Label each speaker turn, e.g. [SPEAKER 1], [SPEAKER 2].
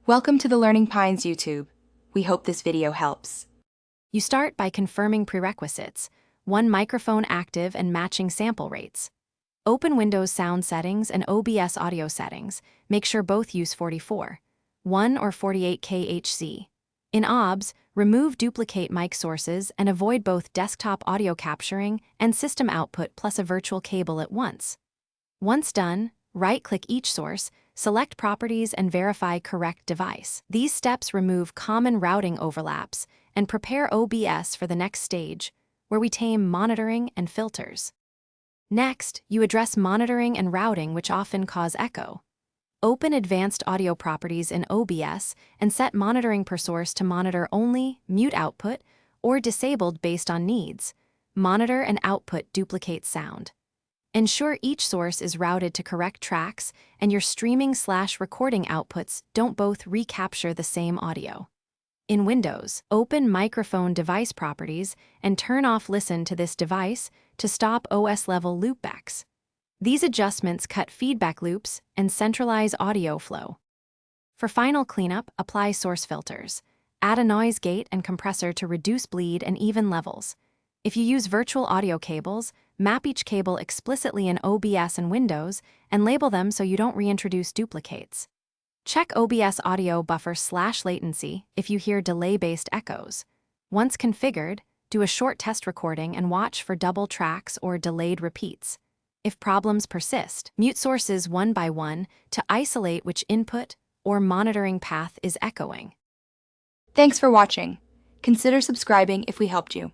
[SPEAKER 1] Welcome to the Learning Pines YouTube. We hope this video helps.
[SPEAKER 2] You start by confirming prerequisites: one microphone active and matching sample rates. Open Windows sound settings and OBS audio settings. Make sure both use 44, 1 or 48 kHz. In OBS, remove duplicate mic sources and avoid both desktop audio capturing and system output plus a virtual cable at once. Once done, right-click each source, select Properties and verify correct device. These steps remove common routing overlaps and prepare OBS for the next stage, where we tame monitoring and filters. Next, you address monitoring and routing, which often cause echo. Open Advanced Audio Properties in OBS and set monitoring per source to monitor only, mute output, or disabled based on needs. Monitor and output duplicate sound. Ensure each source is routed to correct tracks and your streaming/recording outputs don't both recapture the same audio. In Windows, open Microphone Device Properties and turn off Listen to this device to stop OS-level loopbacks. These adjustments cut feedback loops and centralize audio flow. For final cleanup, apply source filters. Add a noise gate and compressor to reduce bleed and even levels. If you use virtual audio cables, map each cable explicitly in OBS and Windows and label them so you don't reintroduce duplicates. Check OBS audio buffer/latency if you hear delay-based echoes. Once configured, do a short test recording and watch for double tracks or delayed repeats. If problems persist, mute sources one by one to isolate which input or monitoring path is echoing.
[SPEAKER 1] Thanks for watching. Consider subscribing if we helped you.